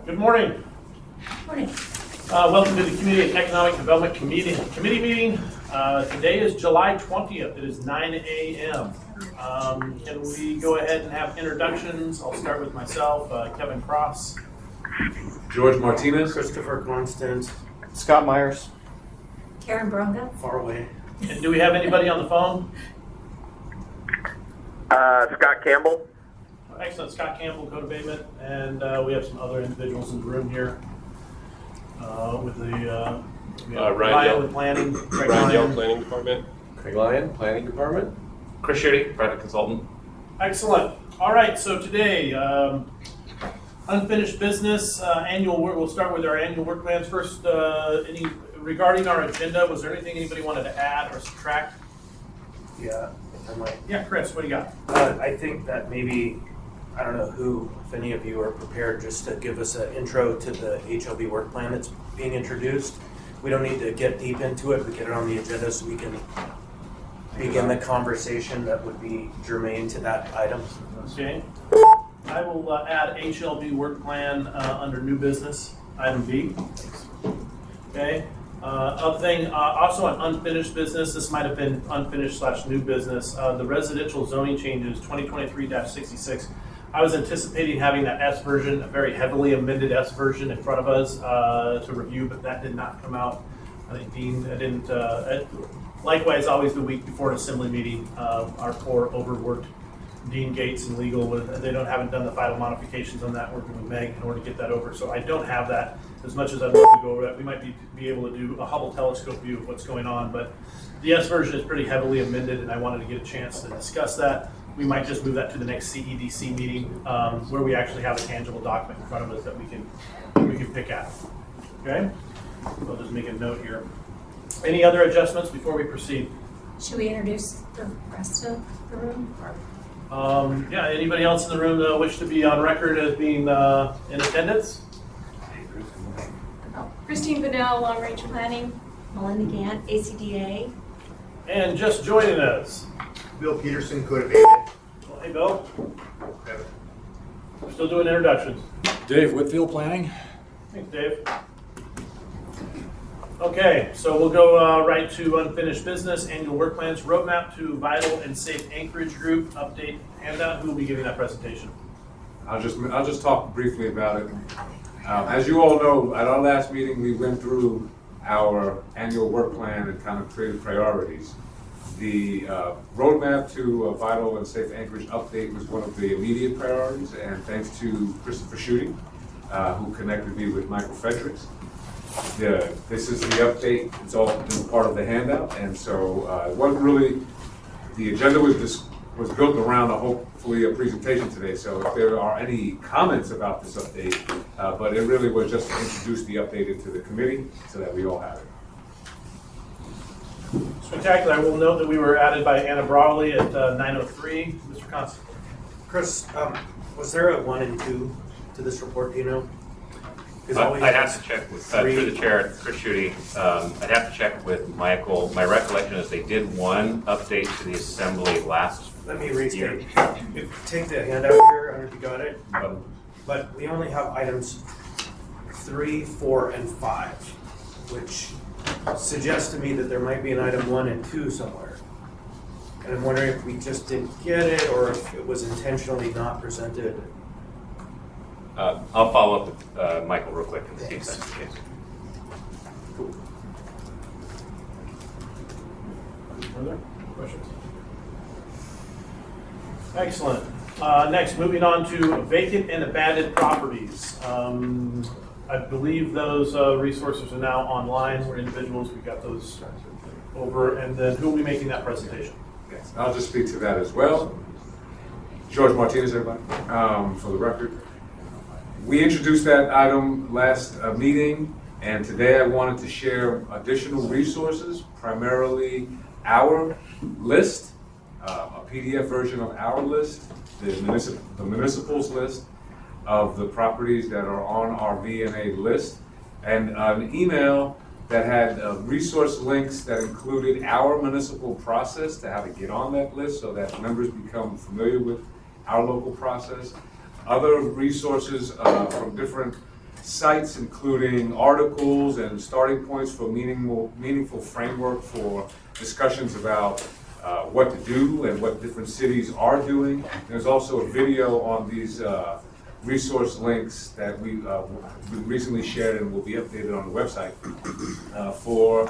Good morning. Morning. Welcome to the Community and Economic Development Committee meeting. Today is July 20th. It is 9 a.m. Can we go ahead and have introductions? I'll start with myself, Kevin Cross. George Martinez. Christopher Constant. Scott Myers. Karen Bronga. Far away. And do we have anybody on the phone? Scott Campbell. Excellent. Scott Campbell, Code Abatement. And we have some other individuals in the room here with the Ryan with planning. Greg Ryan Yell, Ryan. Planning Department. Craig Lyon, Planning Department. Chris Schutte, Private Consultant. Excellent. All right, so today, unfinished business, annual work. We'll start with our annual work plans first. Regarding our agenda, was there anything anybody wanted to add or subtract? Yeah, if I might. Yeah, Chris, what do you got? I think that maybe, I don't know if any of you are prepared just to give us an intro to the HLB work plan that's being introduced. We don't need to get deep into it, but get it on the agenda so we can begin the conversation that would be germane to that item. Okay. I will add HLB work plan under new business, item B. Okay. Other thing, also on unfinished business, this might have been unfinished / new business, the residential zoning changes 2023-66. I was anticipating having that S version, a very heavily amended S version in front of us to review, but that did not come out. I think Dean didn't. Likewise, always the week before an assembly meeting, our poor overworked Dean Gates and legal, haven't done the final modifications on that, working with Meg in order to get that over. So I don't have that. As much as I'd love to go over it, we might be able to do a Hubble telescope view of what's going on, but the S version is pretty heavily amended, and I wanted to get a chance to discuss that. We might just move that to the next CEDC meeting, where we actually have a tangible document in front of us that we can pick at. Okay? I'll just make a note here. Any other adjustments before we proceed? Should we introduce the rest of the room? Yeah, anybody else in the room that wish to be on record as being in attendance? Christine Bedell, Long Range Planning. Melinda Gant, ACDA. And just joining us, Bill Peterson, Code Abatement. well, hey Bill. We're still doing introductions. Dave Whitfield, Planning. Thanks, Dave. Okay, so we'll go right to unfinished business, annual work plans, roadmap to Vital and Safe Anchorage Group update handout. Who will be giving that presentation? I'll just talk briefly about it. As you all know, at our last meeting, we went through our annual work plan and kind of created priorities. The roadmap to Vital and Safe Anchorage update was one of the immediate priorities, and thanks to Christopher Schutte, who connected me with Michael Fredericks. This is the update. It's all been part of the handout, and so it wasn't really, the agenda was built around hopefully a presentation today, so if there are any comments about this update, but it really was just to introduce the update into the committee so that we all have it. Spectacular. I will note that we were added by Anna Brawley at 9:03. Mr. Constant. Chris, was there a 1 and 2 to this report, do you know? 'Cause all we I'd have have to check with, three. through the chair, Chris Schutte. I'd have to check with Michael. My recollection is they did one update to the assembly last Let me year. restate. Take the handout here, I don't know if you got it, Um, but we only have items 3, 4, and 5, which suggests to me that there might be an item 1 and 2 somewhere. And I'm wondering if we just didn't get it or if it was intentionally not presented. I'll follow up with Michael real quick and see if that's the case. Further questions? Excellent. Next, moving on to vacant and abandoned properties. I believe those resources are now online. We're individuals. We got those over. And then who will be making that presentation? Yes, I'll just speak to that as well. George Martinez, everybody, for the record. We introduced that item last meeting, and today I wanted to share additional resources, primarily our list, a PDF version of our list, the municipals list of the properties that are on our V&A list, and an email that had resource links that included our municipal process to how to get on that list so that members become familiar with our local process. other resources from different sites, including articles and starting points for meaningful framework for discussions about what to do and what different cities are doing. There's also a video on these resource links that we recently shared and will be updated on the website for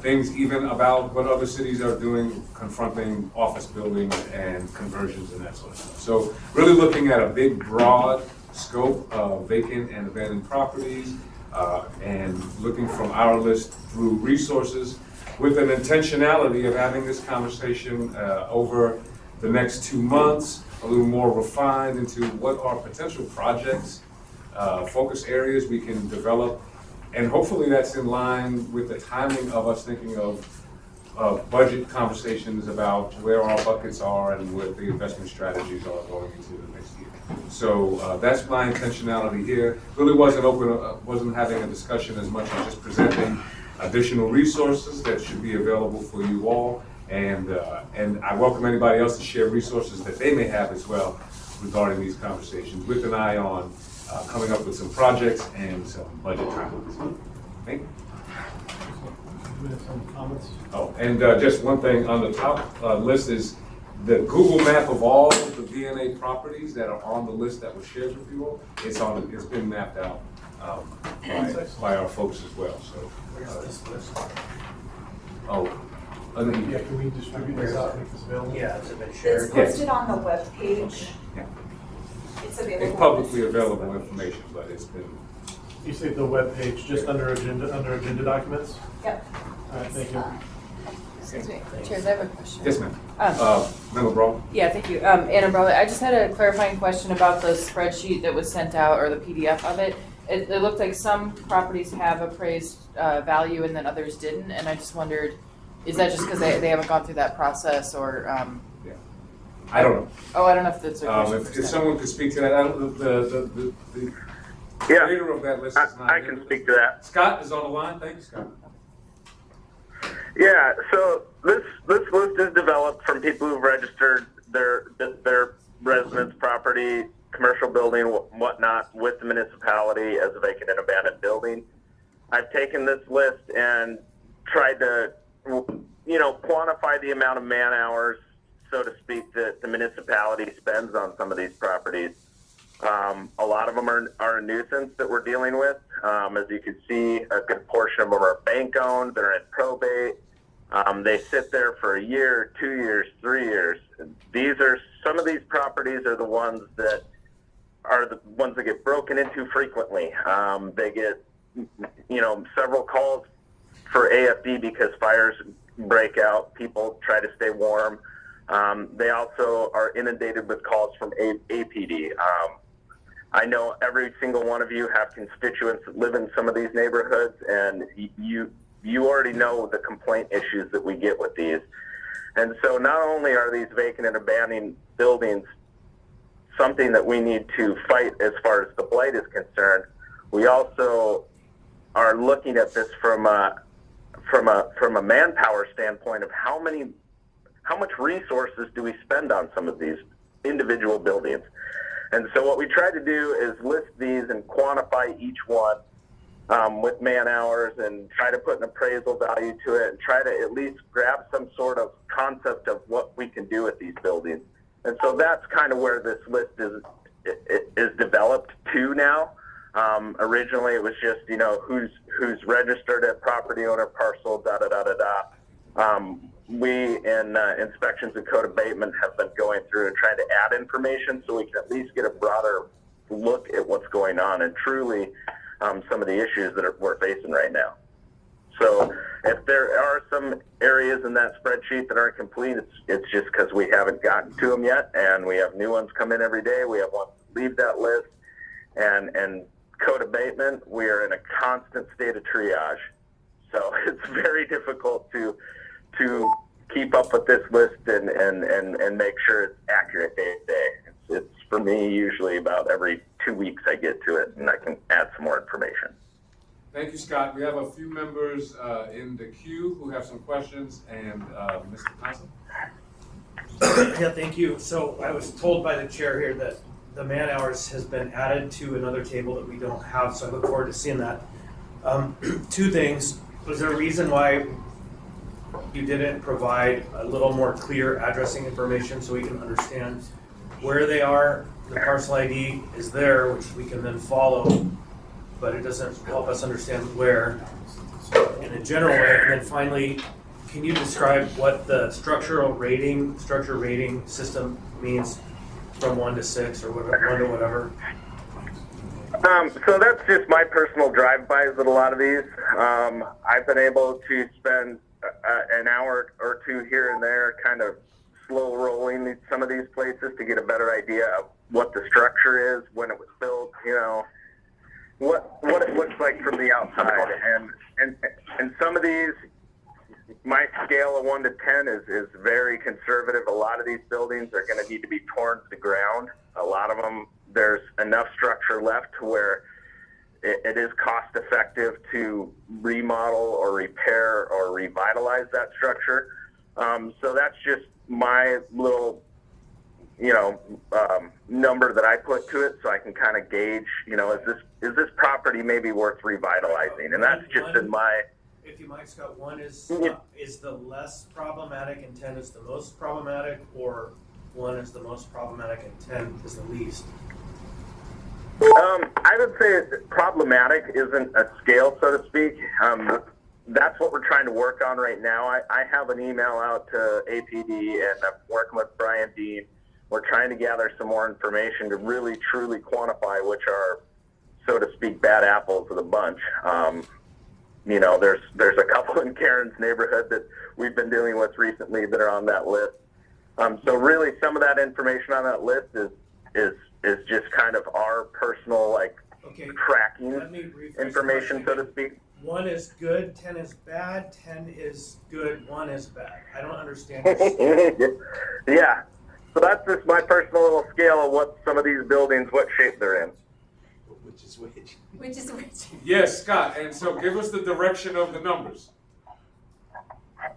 things even about what other cities are doing, confronting office buildings and conversions and that sort of stuff. So really looking at a big, broad scope of vacant and abandoned properties and looking from our list through resources with an intentionality of having this conversation over the next 2 months, a little more refined into what are potential projects, focus areas we can develop. And hopefully that's in line with the timing of us thinking of budget conversations about where our buckets are and what the investment strategies are going into the next year. So that's my intentionality here. Really wasn't having a discussion as much as just presenting additional resources that should be available for you all. And I welcome anybody else to share resources that they may have as well regarding these conversations, with an eye on coming up with some projects and some budget timelines. Thank you. We have some comments. Oh, and just one thing on the top list is the Google map of all the VNA properties that are on the list that was shared with you all. It's been mapped out by our folks as well. So. Where's this list? Yeah, can we distribute this out, make this available? Yeah, has it been It's shared? posted on the webpage. Yeah. It's available. It's publicly available information, but it's been. You say the webpage, just under agenda documents? Yep. All right, thank you. Excuse me, Chairs, I have a question. Yes, ma'am. Um, Member Braun? Yeah, thank you. Anna Brawley, I just had a clarifying question about the spreadsheet that was sent out, or the PDF of it. It looked like some properties have appraised value and then others didn't, and I just wondered, is that just because they haven't gone through that process, or? Yeah. I don't know. Oh, I don't know if that's a question. If someone could speak to that, the creator of that list is not I here. can speak to that. Scott is on the line. Thank you, Scott. Yeah, so this list is developed from people who've registered their residence property, commercial building, whatnot, with the municipality as a vacant and abandoned building. I've taken this list and tried to, quantify the amount of man hours, so to speak, that the municipality spends on some of these properties. A lot of them are a nuisance that we're dealing with. As you can see, a good portion of them are bank-owned. They're in probate. They sit there for a year, 2 years, 3 years. Some of these properties are the ones that get broken into frequently. They get, several calls for AFD because fires break out. People try to stay warm. They also are inundated with calls from APD. I know every single one of you have constituents that live in some of these neighborhoods, and you already know the complaint issues that we get with these. And so not only are these vacant and abandoned buildings something that we need to fight as far as the blight is concerned, we also are looking at this from a manpower standpoint of how much resources do we spend on some of these individual buildings. And so what we try to do is list these and quantify each one with man hours and try to put an appraisal value to it and try to at least grab some sort of concept of what we can do with these buildings. And so that's kind of where this list is developed to now. Originally it was just, who's registered at property owner parcel, da-da-da-da-da. We in inspections and code abatement have been going through and trying to add information so we can at least get a broader look at what's going on and truly some of the issues that we're facing right now. So if there are some areas in that spreadsheet that aren't complete, it's just because we haven't gotten to them yet, and we have new ones come in every day. We have ones leave that list, and code abatement, we are in a constant state of triage. So it's very difficult to keep up with this list and make sure it's accurate day to day. It's for me usually about every 2 weeks I get to it and I can add some more information. Thank you, Scott. We have a few members in the queue who have some questions, and Mr. Thompson. Yeah, thank you. So I was told by the chair here that the man hours has been added to another table that we don't have, so I look forward to seeing that. Two things. Was there a reason why you didn't provide a little more clear addressing information so we can understand where they are? The parcel ID is there, which we can then follow, but it doesn't help us understand where in a general way. And then finally, can you describe what the structure rating system means from 1 to 6 or whatever, 1 to whatever? So that's just my personal drive-bys with a lot of these. I've been able to spend an hour or two here and there kind of slow rolling some of these places to get a better idea of what the structure is, when it was built, you know, what it looks like from the outside. And some of these, my scale of 1 to 10 is very conservative. A lot of these buildings are going to need to be torn to the ground. A lot of them, there's enough structure left to where it is cost effective to remodel or repair or revitalize that structure. So that's just my little, you know, number that I put to it, so I can kind of gauge, you know, is this property maybe worth revitalizing? And that's just in my. If you might, Scott, 1 is the less problematic and 10 is the most problematic, or 1 is the most problematic and 10 is the least? I would say problematic isn't a scale, so to speak. That's what we're trying to work on right now. I have an email out to APD, and I'm working with Brian Dean. We're trying to gather some more information to really, truly quantify which are, so to speak, bad apples of the bunch. You know, there's a couple in Karen's neighborhood that we've been dealing with recently that are on that list. So really, some of that information on that list is just kind of our personal, like, tracking information, so to speak. 1 is good, 10 is bad, 10 is good, 1 is bad. I don't understand this. Yeah. So that's just my personal little scale of what some of these buildings, what shape they're in. Which is which? Which is which? Yes, Scott, and so give us the direction of the numbers.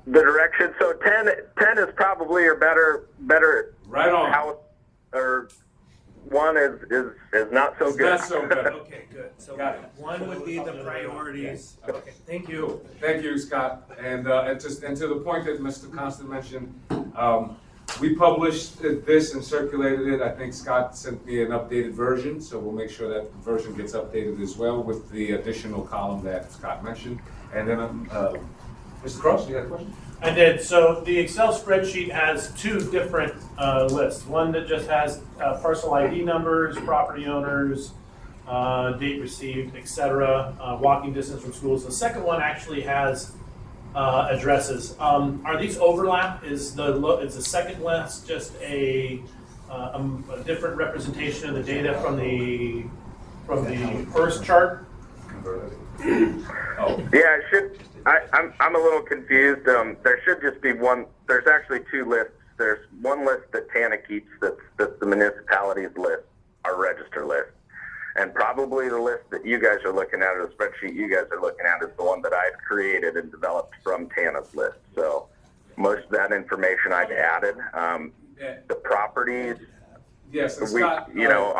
The direction, so 10 is probably your better Right on. house, or 1 is not so It's good. not so good. Okay, good. So Got it. 1 would be the priorities. Okay, thank you. Thank you, Scott. And to the point that Mr. Constant mentioned, we published this and circulated it. I think Scott sent me an updated version, so we'll make sure that version gets updated as well with the additional column that Scott mentioned. And then, Mr. Cross, you got a question? I did. So the Excel spreadsheet has 2 different lists. One that just has parcel ID numbers, property owners, date received, etc., walking distance from schools. The second one actually has addresses. Are these overlap? Is the second list just a different representation of the data from the first chart? Oh, Yeah, it should. I'm a little confused. There should just be one. There's actually 2 lists. There's one list that TANA keeps that's the municipalities list, our register list. And probably the list that you guys are looking at, or the spreadsheet you guys are looking at, is the one that I've created and developed from TANA's list. So most of that information I've added. The properties, yes, and we, Scott, you know,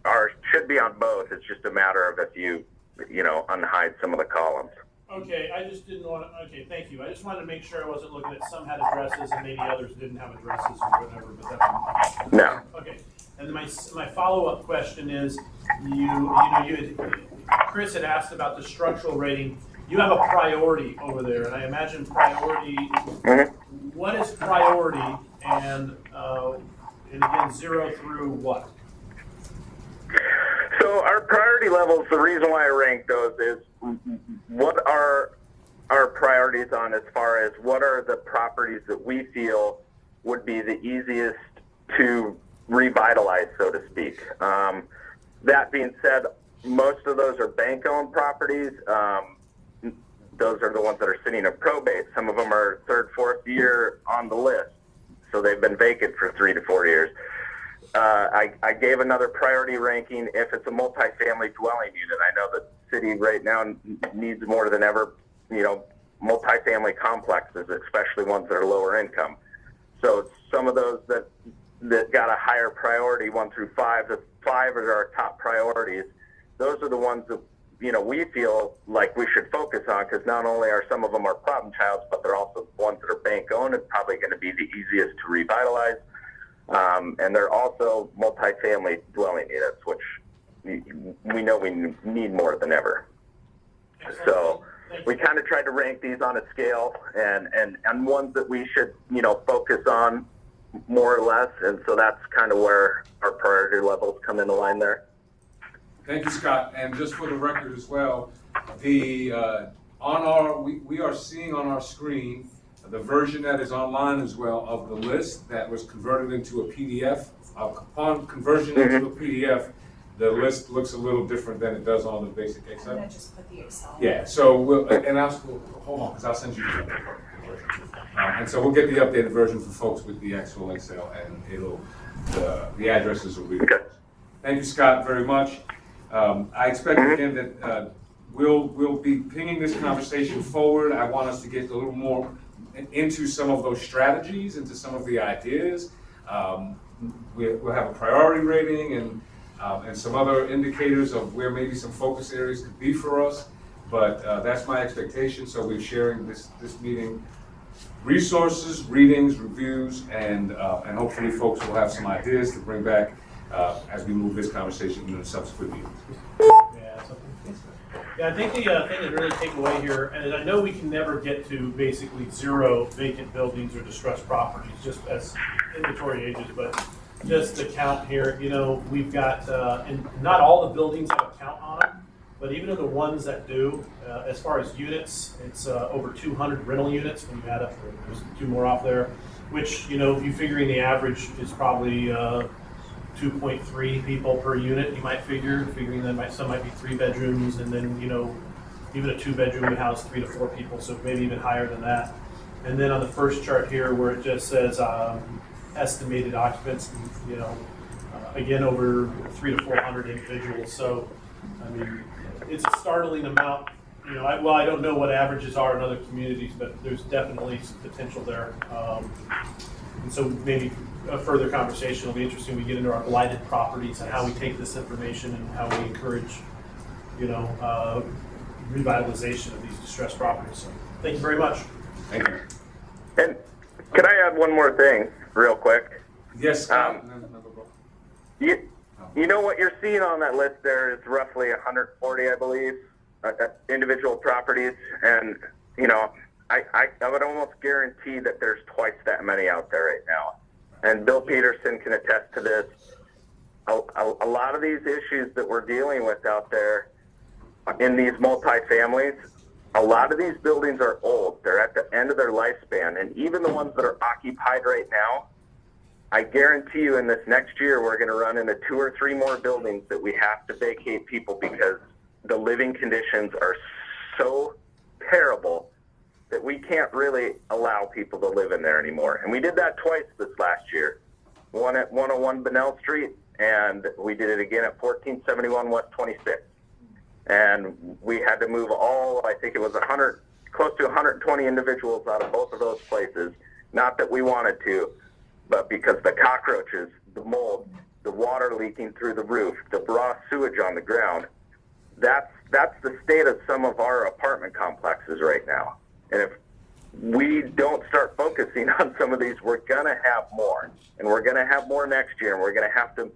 are should be on both. It's just a matter of if you unhide some of the columns. Okay, I just didn't want to, okay, thank you. I just wanted to make sure I wasn't looking at some had addresses and maybe others didn't have addresses or whatever, but that's. No. Okay, and then my follow-up question is, Chris had asked about the structural rating. You have a priority over there, and I imagine priority, what is priority, and again, 0 through what? So our priority levels, the reason why I rank those is what are our priorities on as far as what are the properties that we feel would be the easiest to revitalize, so to speak. That being said, most of those are bank-owned properties. Those are the ones that are sitting in probate. Some of them are 3rd, 4th year on the list, so they've been vacant for 3 to 4 years. I gave another priority ranking if it's a multifamily dwelling unit. I know the city right now needs more than ever, multifamily complexes, especially ones that are lower income. So some of those that got a higher priority, 1 through 5, the 5 are our top priorities, those are the ones that, you know, we feel like we should focus on, because not only are some of them our problem childs, but they're also ones that are bank owned and probably going to be the easiest to revitalize. And they're also multifamily dwelling units, which we know we need more than ever. So we kind of tried to rank these on a scale and ones that we should, you know, focus on more or less. And so that's kind of where our priority levels come into line there. Thank you, Scott. And just for the record as well, we are seeing on our screen the version that is online as well of the list that was converted into a PDF. Upon conversion into a PDF, the list looks a little different than it does on the basic Excel. I'm gonna just put the Excel. Yeah, so we'll, and I'll, hold on, because I'll send you the updated version. And so we'll get the updated version for folks with the actual Excel, and it'll, the addresses will be. Okay. Thank you, Scott, very much. I expect again that we'll be pinging this conversation forward. I want us to get a little more into some of those strategies, into some of the ideas. We'll have a priority rating and some other indicators of where maybe some focus areas could be for us. But that's my expectation. So we're sharing this meeting resources, readings, reviews, and hopefully folks will have some ideas to bring back as we move this conversation into the subsequent meetings. Yeah, I think the thing to really take away here, and I know we can never get to basically 0 vacant buildings or distressed properties just as inventory ages, but just the count here, you know, we've got, and not all the buildings have a count on them, but even in the ones that do, as far as units, it's over 200 rental units when you add up, there's 2 more off there, which, you know, if you figuring the average is probably 2.3 people per unit, you might figuring that some might be 3 bedrooms, and then, you know, even a 2-bedroom would house 3 to 4 people, so maybe even higher than that. And then on the first chart here, where it just says estimated occupants, you know, again, over 300 to 400 individuals. So, I mean, it's a startling amount. You know, I don't know what averages are in other communities, but there's definitely some potential there. And so maybe a further conversation will be interesting. We get into our blighted properties and how we take this information and how we encourage, you know, revitalization of these distressed properties. So thank you very much. Thank you. And can I add one more thing real quick? Yes, Scott. You know what you're seeing on that list there is roughly 140, I believe, individual properties. And, you know, I would almost guarantee that there's twice that many out there right now. And Bill Peterson can attest to this. A lot of these issues that we're dealing with out there in these multifamilies, a lot of these buildings are old. They're at the end of their lifespan. And even the ones that are occupied right now, I guarantee you in this next year, we're going to run into 2 or 3 more buildings that we have to vacate people because the living conditions are so terrible that we can't really allow people to live in there anymore. And we did that twice this last year. One at 101 Bunnell Street, and we did it again at 1471 West 26th. And we had to move all, I think it was close to 120 individuals out of both of those places. Not that we wanted to, but because the cockroaches, the mold, the water leaking through the roof, the raw sewage on the ground, that's the state of some of our apartment complexes right now. And if we don't start focusing on some of these, we're going to have more. And we're going to have more next year. And we're going to have to,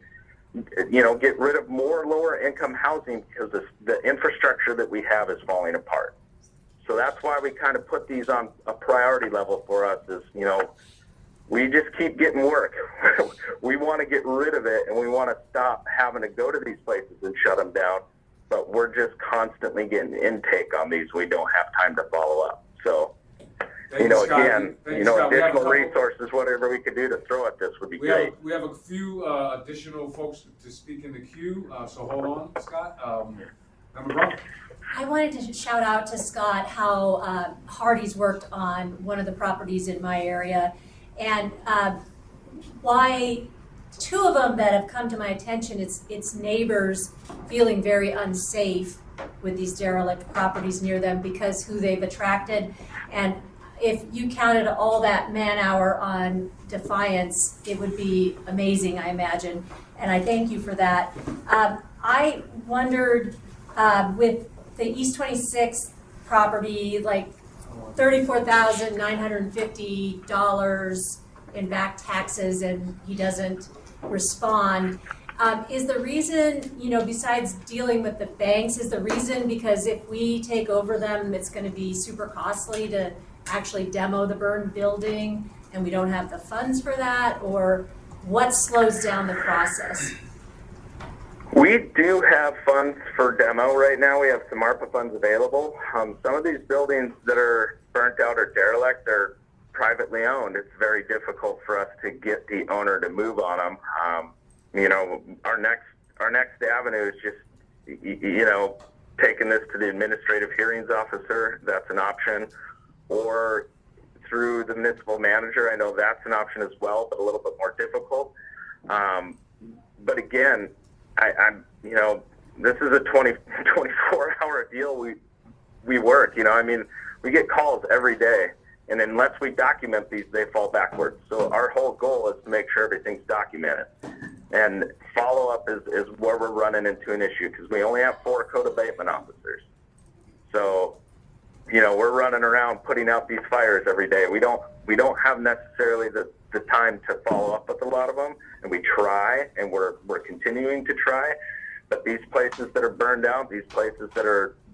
you know, get rid of more lower income housing because the infrastructure that we have is falling apart. So that's why we kind of put these on a priority level for us is, you know, we just keep getting work. We want to get rid of it, and we want to stop having to go to these places and shut them down. But we're just constantly getting intake on these. We don't have time to follow up. So, Thank you know, Scott. again, Thank you know, Scott. additional resources, whatever we could do to throw at this would be great. We have a few additional folks to speak in the queue, so hold on, Scott. Member Brown? I wanted to shout out to Scott how hard he's worked on one of the properties in my area, and why 2 of them that have come to my attention, it's neighbors feeling very unsafe with these derelict properties near them because who they've attracted. And if you counted all that man hour on Defiance, it would be amazing, I imagine. and I thank you for that. I wondered, with the East 26th property, like $34,950 in back taxes, and he doesn't respond. Is the reason, besides dealing with the banks, is the reason because if we take over them, it's going to be super costly to actually demo the burned building, and we don't have the funds for that, or what slows down the process? We do have funds for demo right now. We have some ARPA funds available. Some of these buildings that are burnt out or derelict, they're privately owned. It's very difficult for us to get the owner to move on them. Our next avenue is just, taking this to the administrative hearings officer. That's an option. Or through the municipal manager. I know that's an option as well, but a little bit more difficult. But again, this is a 24-hour deal. We work, we get calls every day. And unless we document these, they fall backwards. So our whole goal is to make sure everything's documented. And follow-up is where we're running into an issue, because we only have 4 code abatement officers. So, we're running around putting out these fires every day. We don't have necessarily the time to follow up with a lot of them, and we try, and we're continuing to try. But these places that are burned out, these places that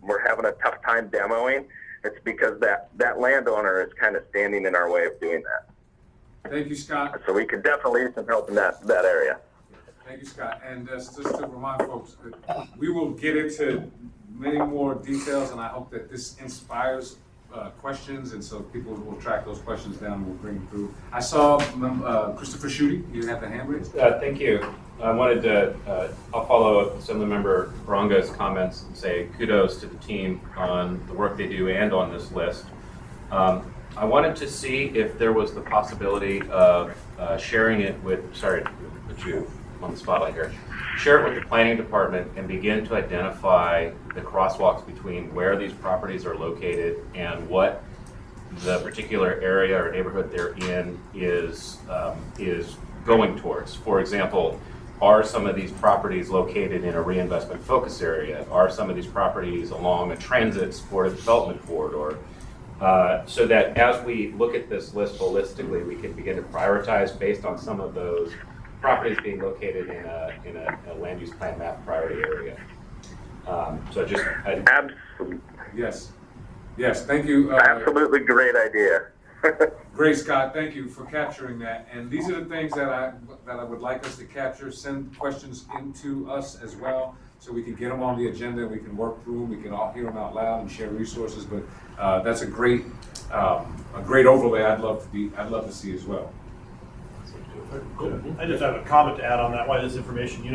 we're having a tough time demoing, it's because that landowner is kind of standing in our way of doing that. Thank you, Scott. So we could definitely use some help in that area. Thank you, Scott. And just to remind folks, we will get into many more details, and I hope that this inspires questions, and so people will track those questions down and we'll bring them through. I saw Christopher Schutte, you have the hand raised. Thank you. I wanted to, I'll follow up with Assemblymember Baranga's comments and say kudos to the team on the work they do and on this list. I wanted to see if there was the possibility of sharing it with, sorry to put you on the spotlight here, share it with the planning department and begin to identify the crosswalks between where these properties are located and what the particular area or neighborhood they're in is going towards. For example, are some of these properties located in a reinvestment focus area? Are some of these properties along a transit supportive development corridor? So that as we look at this list holistically, we can begin to prioritize based on some of those properties being located in a land use plan map priority area. Absolutely. Yes, thank you. Absolutely great idea. Great, Scott, thank you for capturing that. And these are the things that I would like us to capture. Send questions into us as well, so we can get them on the agenda and we can work through them. We can all hear them out loud and share resources. But that's a great overlay. I'd love to see as well. I just have a comment to add on that, why this information,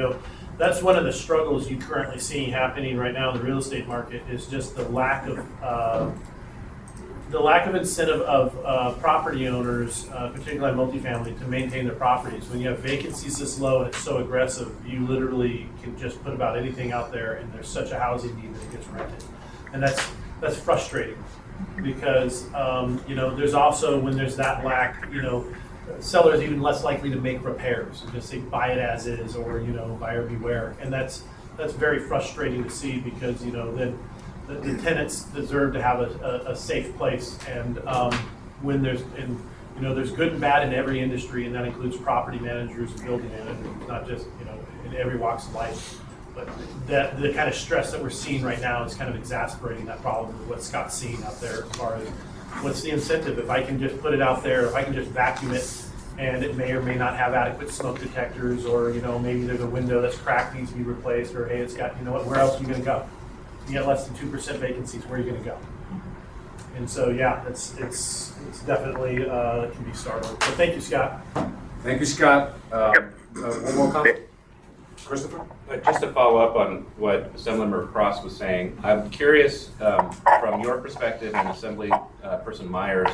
that's one of the struggles you currently see happening right now in the real estate market is just the lack of incentive of property owners, particularly multifamily, to maintain their properties. When you have vacancies this low and it's so aggressive, you literally can just put about anything out there, and there's such a housing need that it gets rented, and that's frustrating because there's also, when there's that lack, sellers even less likely to make repairs and just say buy it as is, or buyer beware, and that's very frustrating to see because then the tenants deserve to have a safe place, and when there's good and bad in every industry, and that includes property managers and building managers, not just in every walks of life. But the kind of stress that we're seeing right now is kind of exacerbating that problem with what Scott's seeing out there as far as what's the incentive. If I can just put it out there, if I can just vacuum it, and it may or may not have adequate smoke detectors, or maybe there's a window that's cracked, needs to be replaced, or hey, it's got, where else are you going to go? You get less than 2% vacancies, where are you going to go? And so, yeah, it's definitely can be startling. So thank you, Scott. Thank you, Scott. One more comment? Christopher? Just to follow up on what Assemblymember Cross was saying, I'm curious from your perspective and Assembly Person Myers,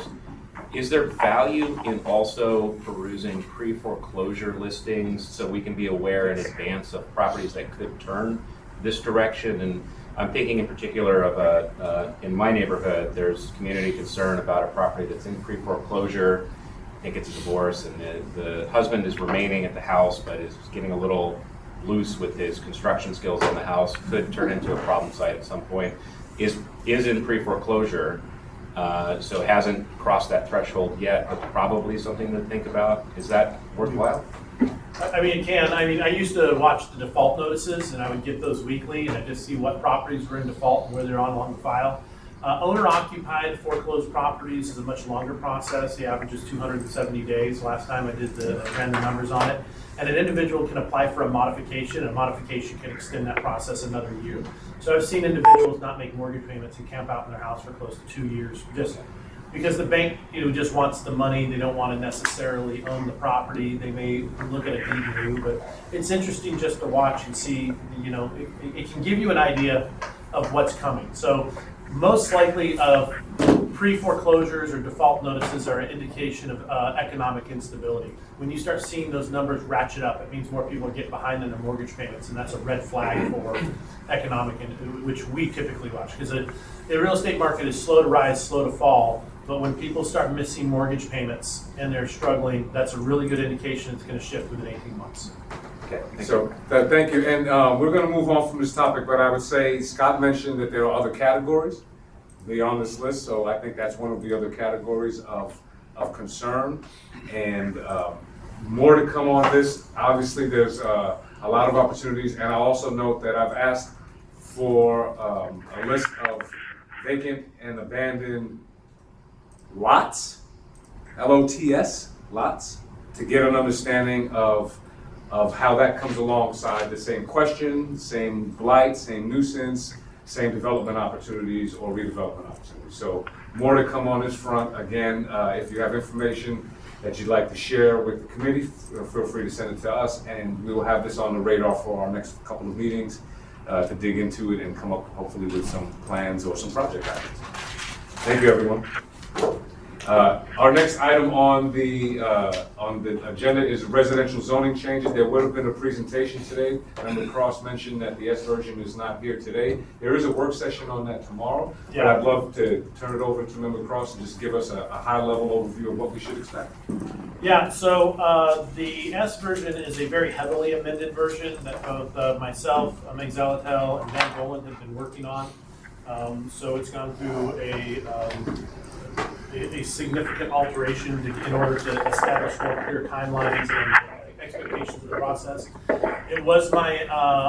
is there value in also perusing pre-foreclosure listings so we can be aware in advance of properties that could turn this direction? And I'm thinking in particular of in my neighborhood, there's community concern about a property that's in pre-foreclosure, think it's a divorce, and the husband is remaining at the house, but is getting a little loose with his construction skills on the house, could turn into a problem site at some point, is in pre-foreclosure, so hasn't crossed that threshold yet, but probably something to think about. Is that worthwhile? I mean, it can. I mean, I used to watch the default notices, and I would get those weekly, and I just see what properties were in default and where they're on along the file. Owner-occupied foreclosed properties is a much longer process. The average is 270 days. Last time I ran the numbers on it. And an individual can apply for a modification, and a modification can extend that process another year. So I've seen individuals not make mortgage payments and camp out in their house for close to 2 years, just because the bank, just wants the money. They don't want to necessarily own the property. They may look at a deed review, but it's interesting just to watch and see. It can give you an idea of what's coming. So most likely of pre-foreclosures or default notices are an indication of economic instability. When you start seeing those numbers ratchet up, it means more people are getting behind in their mortgage payments, and that's a red flag for economic, which we typically watch. Because the real estate market is slow to rise, slow to fall, but when people start missing mortgage payments and they're struggling, that's a really good indication it's going to shift within 18 months. Okay. Thank you. And we're going to move on from this topic, but I would say Scott mentioned that there are other categories beyond this list, so I think that's one of the other categories of concern. And more to come on this. Obviously, there's a lot of opportunities, and I'll also note that I've asked for a list of vacant and abandoned lots, LOTS, lots, to get an understanding of how that comes alongside the same question, same blight, same nuisance, same development opportunities or redevelopment opportunities. So more to come on this front. Again, if you have information that you'd like to share with the committee, feel free to send it to us, and we will have this on the radar for our next couple of meetings to dig into it and come up hopefully with some plans or some project items. Thank you, everyone. Our next item on the agenda is residential zoning changes. There would have been a presentation today. Member Cross mentioned that the S version is not here today. There is a work session on that tomorrow, but I'd love to turn it over to Member Cross and just give us a high-level overview of what we should expect. Yeah, so the S version is a very heavily amended version that both myself, Meg Zalatel, and Dan Boland have been working on. So it's gone through a significant alteration in order to establish more clear timelines and expectations of the process. It was my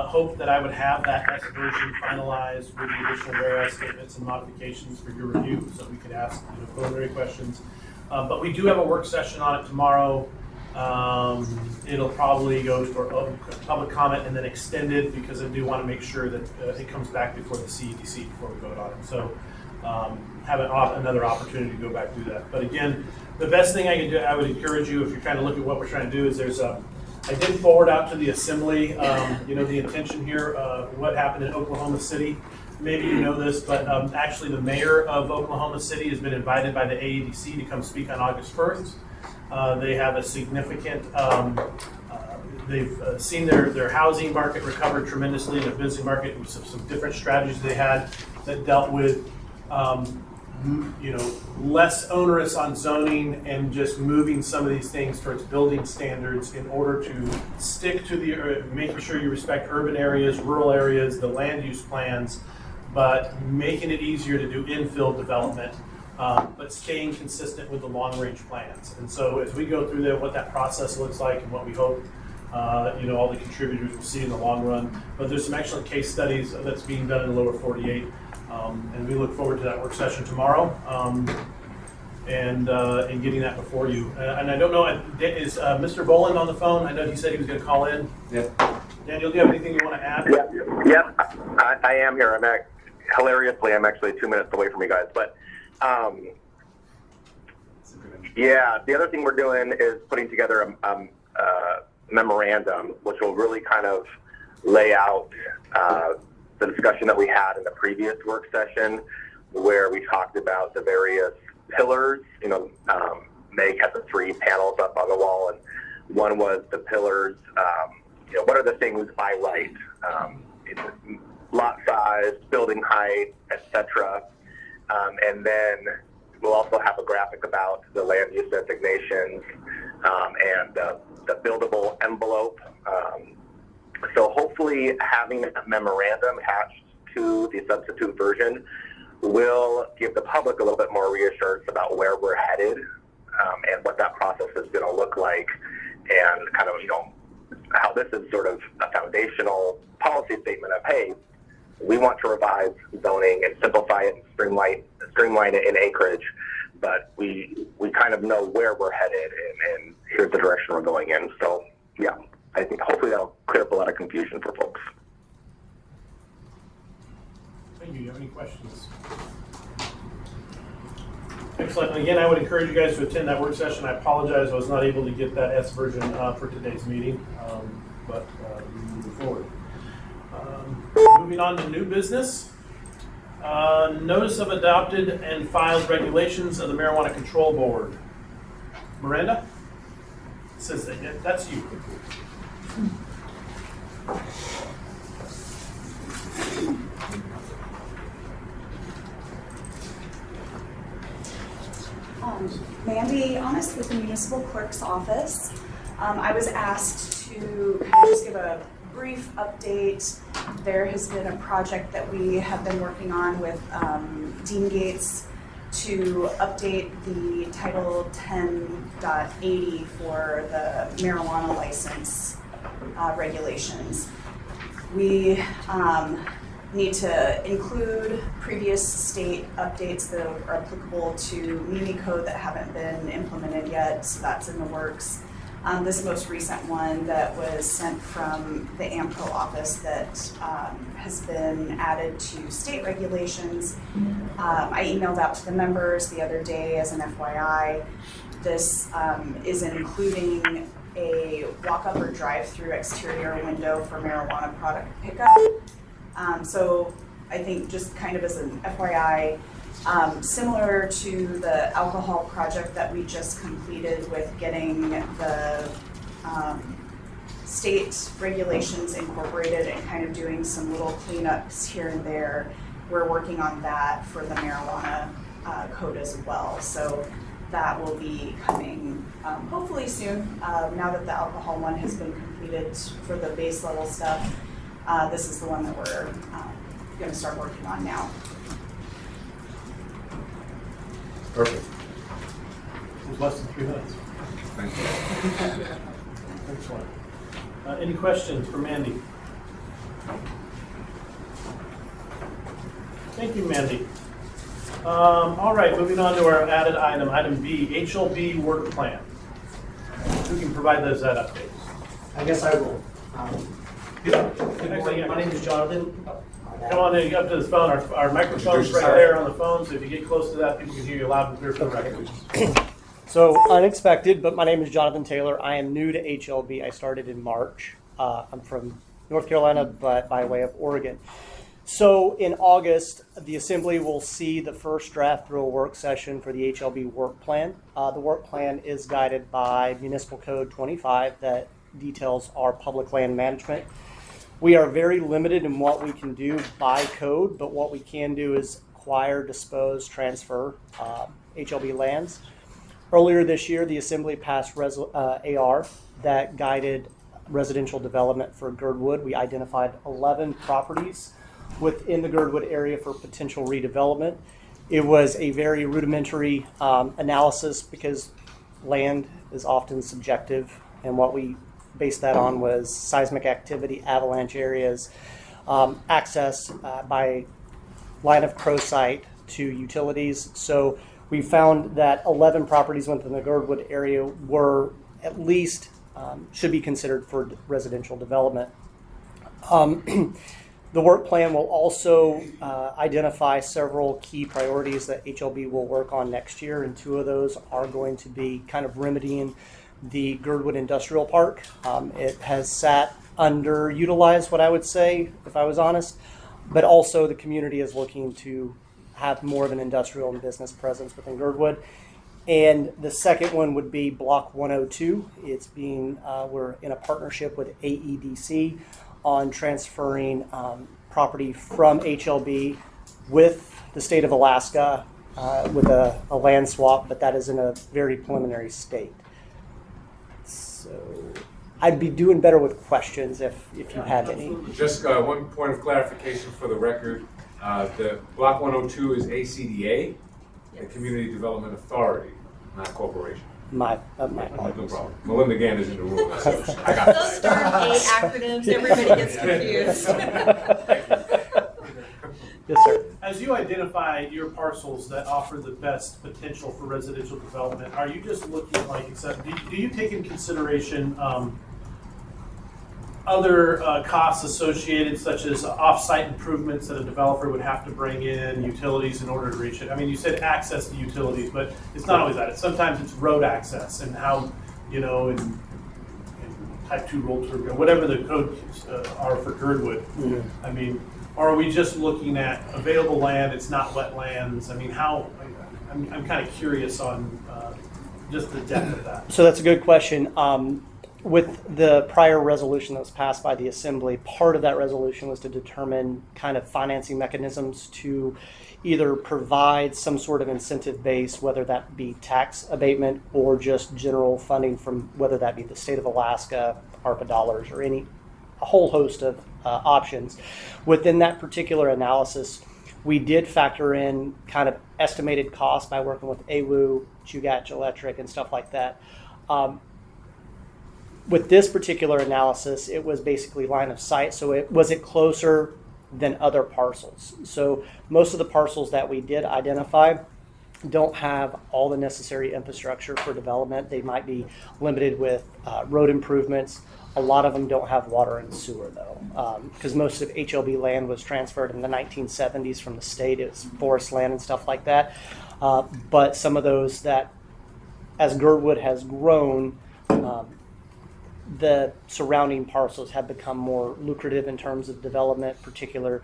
hope that I would have that S version finalized with the additional whereas statements and modifications for your review, so we could ask preliminary questions. But we do have a work session on it tomorrow. It'll probably go for public comment and then extended, because I do want to make sure that it comes back before the CEDC before we vote on it. So have another opportunity to go back through that. But again, the best thing I can do, I would encourage you, if you're trying to look at what we're trying to do, is I did forward out to the assembly, the intention here, what happened in Oklahoma City. Maybe you know this, but actually the mayor of Oklahoma City has been invited by the AEDC to come speak on August 1st. They have a significant, they've seen their housing market recover tremendously, and the business market, with some different strategies they had that dealt with less onerous on zoning and just moving some of these things towards building standards in order to stick to making sure you respect urban areas, rural areas, the land use plans, but making it easier to do infill development, but staying consistent with the long-range plans. And so as we go through there, what that process looks like and what we hope all the contributors will see in the long run. But there's some excellent case studies that's being done in the lower 48. And we look forward to that work session tomorrow and getting that before you. And I don't know, is Mr. Boland on the phone? I know he said he was going to call in. Yeah. Daniel, do you have anything you want to add? Yeah, I am here. Hilariously, I'm actually 2 minutes away from you guys. But the other thing we're doing is putting together a memorandum, which will really kind of lay out the discussion that we had in the previous work session, where we talked about the various pillars. Meg had the 3 panels up on the wall, and one was the pillars. What are the things by right? Lot size, building height, etc. And then we'll also have a graphic about the land use designations and the buildable envelope. So hopefully having a memorandum attached to the substitute version will give the public a little bit more reassurance about where we're headed and what that process is going to look like, and kind of, how this is sort of a foundational policy statement of, hey, we want to revise zoning and simplify it and streamline it in acreage, but we kind of know where we're headed and here's the direction we're going in. So yeah, I think hopefully that'll clear up a lot of confusion for folks. Thank you. Do you have any questions? Excellent. And again, I would encourage you guys to attend that work session. I apologize I was not able to get that S version for today's meeting, but we're moving forward. Moving on to new business. Notice of adopted and filed regulations of the Marijuana Control Board. Miranda? It says that, yeah, that's you. Mandy Honest with the Municipal Clerk's Office. I was asked to kind of just give a brief update. There has been a project that we have been working on with Dean Gates to update the Title 10.80 for the marijuana license regulations. We need to include previous state updates that are applicable to MIMI code that haven't been implemented yet, so that's in the works. This most recent one that was sent from the AMCO office that has been added to state regulations. I emailed out to the members the other day as an FYI. This is including a walk-up or drive-through exterior window for marijuana product pickup. So I think just kind of as an FYI, similar to the alcohol project that we just completed with getting the state regulations incorporated and kind of doing some little cleanups here and there, we're working on that for the marijuana code as well. So that will be coming hopefully soon. Now that the alcohol one has been completed for the base level stuff, this is the one that we're going to start working on now. Perfect. It was less than 3 minutes. Thank you. Excellent. Any questions for Mandy? Thank you, Mandy. All right, moving on to our added item, item B, HLB work plan. Who can provide those updates? I guess I will. Good morning, my name is Jonathan. Come on in, up to this phone. Our microphone's right there on the phone, so if you get close to that, people can hear you loud and clear for the record. So unexpected, but my name is Jonathan Taylor. I am new to HLB. I started in March. I'm from North Carolina, but by way of Oregon. So in August, the Assembly will see the first draft through a work session for the HLB work plan. The work plan is guided by Municipal Code 25 that details our public land management. We are very limited in what we can do by code, but what we can do is acquire, dispose, transfer HLB lands. Earlier this year, the Assembly passed AR that guided residential development for Girdwood. We identified 11 properties within the Girdwood area for potential redevelopment. It was a very rudimentary analysis because land is often subjective, and what we based that on was seismic activity, avalanche areas, access by line of crow sight to utilities. So we found that 11 properties within the Girdwood area were at least should be considered for residential development. The work plan will also identify several key priorities that HLB will work on next year, and 2 of those are going to be kind of remedying the Girdwood Industrial Park. It has sat underutilized, what I would say, if I was honest, but also the community is looking to have more of an industrial and business presence within Girdwood. And the second one would be Block 102. It's being, we're in a partnership with AEDC on transferring property from HLB with the state of Alaska with a land swap, but that is in a very preliminary state. So I'd be doing better with questions if you have any. Just one point of clarification for the record. The Block 102 is ACDA, the Community Development Authority, not corporation. My No apologies. problem. Melinda Gann is in the room, so I got Those darn A acronyms, everybody gets confused. Yes, sir. As you identify your parcels that offer the best potential for residential development, are you just looking like, do you take in consideration other costs associated, such as off-site improvements that a developer would have to bring in, utilities in order to reach it? I mean, you said access to utilities, but it's not always that. Sometimes it's road access and how, in type 2 roll turbo, whatever the codes are for Girdwood. Mm-hmm. I mean, or are we just looking at available land, it's not wetlands? I mean, I'm kind of curious on just the depth of that. So that's a good question. With the prior resolution that was passed by the Assembly, part of that resolution was to determine kind of financing mechanisms to either provide some sort of incentive base, whether that be tax abatement or just general funding from whether that be the state of Alaska, ARPA dollars, or a whole host of options. Within that particular analysis, we did factor in kind of estimated costs by working with AWU, Chugach Electric, and stuff like that. With this particular analysis, it was basically line of sight. So was it closer than other parcels? So most of the parcels that we did identify don't have all the necessary infrastructure for development. They might be limited with road improvements. A lot of them don't have water and sewer, though, because most of HLB land was transferred in the 1970s from the state. It was forest land and stuff like that. But some of those that, as Girdwood has grown, the surrounding parcels have become more lucrative in terms of development, particular